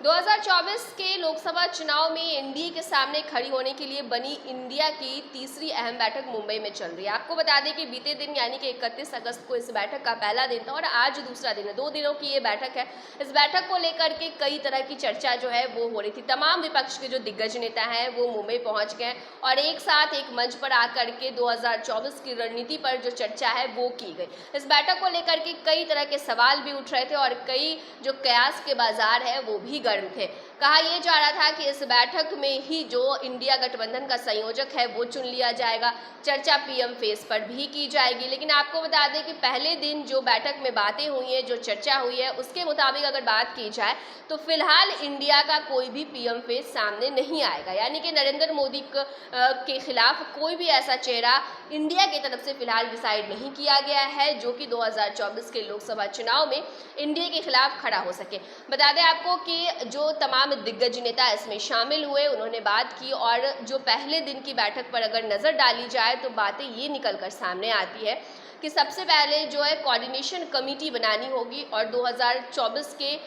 2024 के लोकसभा चुनाव में एनडीए के सामने खड़ी होने के लिए बनी इंडिया की तीसरी अहम बैठक मुंबई में चल रही है। आपको बता दें कि बीते दिन यानी कि 31 अगस्त को इस बैठक का पहला दिन था और आज दूसरा दिन है। 2 दिनों की ये बैठक है। इस बैठक को लेकर के कई तरह की चर्चा जो है वो हो रही थी। तमाम विपक्ष के जो दिग्गज नेता हैं वो मुंबई पहुंच गए और एक साथ एक मंच पर आकर के 2024 की रणनीति पर जो चर्चा है वो की गई। इस बैठक को लेकर के कई तरह के सवाल भी उठ रहे थे और कई जो कयास के बाजार है वो भी गर्म थे। कहा यह जा रहा था कि इस बैठक में ही जो इंडिया गठबंधन का संयोजक है वो चुन लिया जाएगा। चर्चा पीएम फेस पर भी की जाएगी। लेकिन आपको बता दें कि पहले दिन जो बैठक में बातें हुई है, जो चर्चा हुई है, उसके मुताबिक अगर बात की जाए तो फिलहाल इंडिया का कोई भी पीएम फेस सामने नहीं आएगा। यानी कि नरेंद्र मोदी के खिलाफ कोई भी ऐसा चेहरा इंडिया की तरफ से फिलहाल डिसाइड नहीं किया गया है जो कि 2024 के लोकसभा चुनाव में इंडिया के खिलाफ खड़ा हो सके। बता दें आपको कि जो तमाम दिग्गज नेता इसमें शामिल हुए, उन्होंने बात की और जो पहले दिन की बैठक पर अगर नजर डाली जाए तो बातें ये निकलकर सामने आती है कि सबसे पहले जो है कोऑर्डिनेशन कमेटी बनानी होगी और 2024 के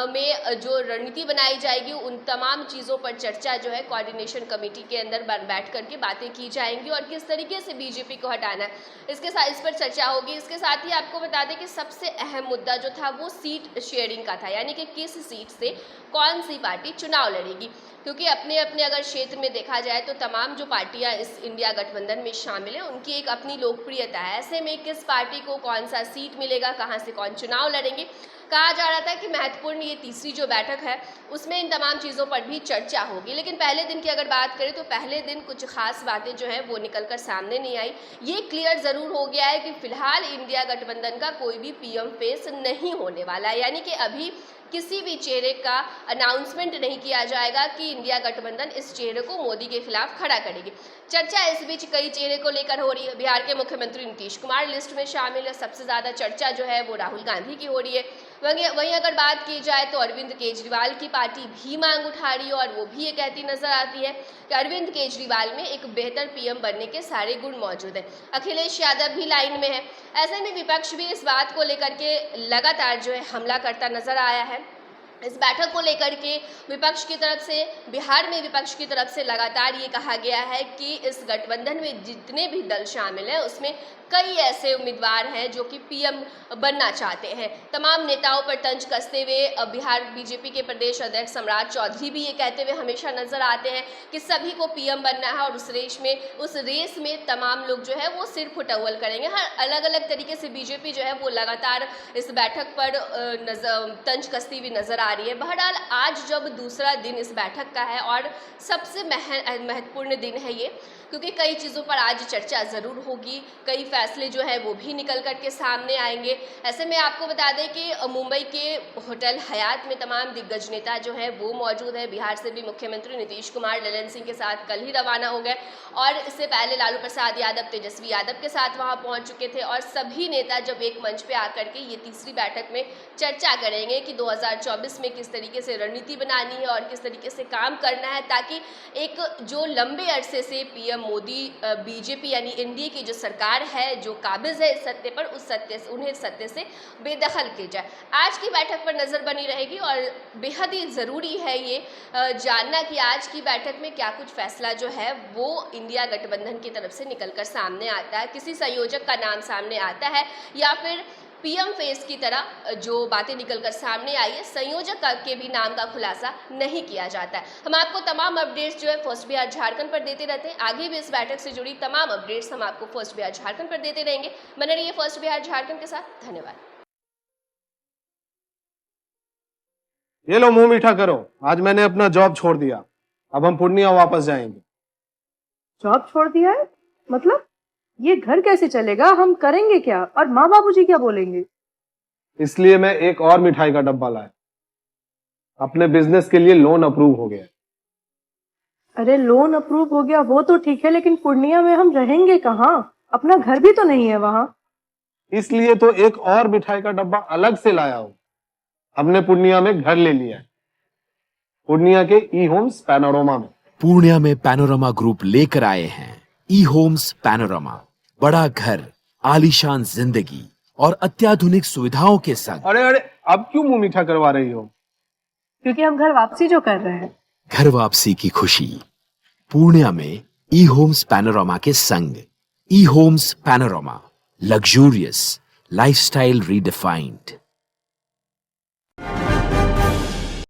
में जो रणनीति बनाई जाएगी उन तमाम चीज़ों पर चर्चा जो है कोऑर्डिनेशन कमेटी के अंदर बैठ करके बातें की जाएंगी और किस तरीके से बीजेपी को हटाना है इसके साथ इस पर चर्चा होगी। इसके साथ ही आपको बता दें कि सबसे अहम मुद्दा जो था वो सीट शेयरिंग का था, यानी कि किस सीट से कौन सी पार्टी चुनाव लड़ेगी, क्योंकि अपने अपने अगर क्षेत्र में देखा जाए तो तमाम जो पार्टियां इस इंडिया गठबंधन में शामिल हैं उनकी एक अपनी लोकप्रियता है। ऐसे में किस पार्टी को कौन सा सीट मिलेगा, कहां से कौन चुनाव लड़ेंगे, कहा जा रहा था कि महत्वपूर्ण ये तीसरी जो बैठक है उसमें इन तमाम चीज़ों पर भी चर्चा होगी। लेकिन पहले दिन की अगर बात करें तो पहले दिन कुछ खास बातें जो है वो निकलकर सामने नहीं आई। ये क्लियर ज़रूर हो गया है कि फिलहाल इंडिया गठबंधन का कोई भी पीएम फेस नहीं होने वाला है, यानी कि अभी किसी भी चेहरे का अनाउंसमेंट नहीं किया जाएगा कि इंडिया गठबंधन इस चेहरे को मोदी के खिलाफ खड़ा करेगी। चर्चा इस बीच कई चेहरे को लेकर हो रही है। बिहार के मुख्यमंत्री नीतीश कुमार लिस्ट में शामिल है। सबसे ज़्यादा चर्चा जो है वो राहुल गांधी की हो रही है। वहीं अगर बात की जाए तो अरविंद केजरीवाल की पार्टी भी मांग उठा रही है और वो भी ये कहती नजर आती है कि अरविंद केजरीवाल में एक बेहतर पीएम बनने के सारे गुण मौजूद हैं। अखिलेश यादव भी लाइन में है। ऐसे में विपक्ष भी इस बात को लेकर के लगातार जो है हमला करता नजर आया है। इस बैठक को लेकर के विपक्ष की तरफ से, बिहार में विपक्ष की तरफ से लगातार ये कहा गया है कि इस गठबंधन में जितने भी दल शामिल हैं उसमें कई ऐसे उम्मीदवार हैं जो कि पीएम बनना चाहते हैं। तमाम नेताओं पर तंज कसते हुए बिहार बीजेपी के प्रदेश अध्यक्ष सम्राट चौधरी भी ये कहते हुए हमेशा नजर आते हैं कि सभी को पीएम बनना है और उस रेस में तमाम लोग जो है वो सिर फुटअव्वल करेंगे। हर अलग अलग तरीके से बीजेपी जो है वो लगातार इस बैठक पर तंज कसती हुई नजर आ रही है। बहरहाल आज जब दूसरा दिन इस बैठक का है और सबसे महत्वपूर्ण दिन है ये, क्योंकि कई चीज़ों पर आज चर्चा ज़रूर होगी, कई फैसले जो है वो भी निकल करके सामने आएंगे। ऐसे में आपको बता दें कि मुंबई के होटल हयात में तमाम दिग्गज नेता जो है वो मौजूद है। बिहार से भी मुख्यमंत्री नीतीश कुमार ललन सिंह के साथ कल ही रवाना हो गए और इससे पहले लालू प्रसाद यादव, तेजस्वी यादव के साथ वहाँ पहुँच चुके थे और सभी नेता जब एक मंच पर आकर के ये तीसरी बैठक में चर्चा करेंगे कि 2024 में किस तरीके से रणनीति बनानी है और किस तरीके से काम करना है ताकि एक जो लंबे अरसे से पीएम मोदी बीजेपी यानी एनडीए की जो सरकार है जो काबिज है इस सत्ते पर, उन्हें सत्ते से बेदखल किया जाए। आज की बैठक पर नज़र बनी रहेगी और बेहद ही ज़रूरी है ये जानना कि आज की बैठक में क्या कुछ फैसला जो है वो इंडिया गठबंधन की तरफ से निकलकर सामने आता है, किसी संयोजक का नाम सामने आता है या फिर पीएम फेस की तरह जो बातें निकलकर सामने आई है संयोजक के भी नाम का खुलासा नहीं किया जाता है। हम आपको तमाम अपडेट्स जो है फर्स्ट बिहार झारखंड पर देते रहते हैं। आगे भी इस बैठक से जुड़ी तमाम अपडेट्स हम आपको फर्स्ट बिहार झारखंड पर देते रहेंगे। बने रहिए फर्स्ट बिहार झारखंड के साथ। धन्यवाद। ये लो मुंह मीठा करो, आज मैंने अपना जॉब छोड़ दिया, अब हम पूर्णिया वापस जाएंगे। जॉब छोड़ दिया है? मतलब ये घर कैसे चलेगा, हम करेंगे क्या और माँ बाबूजी क्या बोलेंगे? इसलिए मैं एक और मिठाई का डब्बा लाया। अपने बिजनेस के लिए लोन अप्रूव हो गया। अरे लोन अप्रूव हो गया वो तो ठीक है, लेकिन पूर्णिया में हम रहेंगे कहाँ? अपना घर भी तो नहीं है वहाँ। इसलिए तो एक और मिठाई का डब्बा अलग से लाया हूँ। हमने पूर्णिया में घर ले लिया है, पूर्णिया के ई होम्स पैनोरमा में। पूर्णिया में पैनोरमा ग्रुप लेकर आए हैं ई होम्स पैनोरमा। बड़ा घर, आलीशान जिंदगी और अत्याधुनिक सुविधाओं के संग। अरे अब क्यों मुंह मीठा करवा रही हो? क्योंकि हम घर वापसी जो कर रहे हैं। घर वापसी की खुशी पूर्णिया में ई होम्स पैनोरामा के संग। E Homes Panorama, luxurious lifestyle redefined.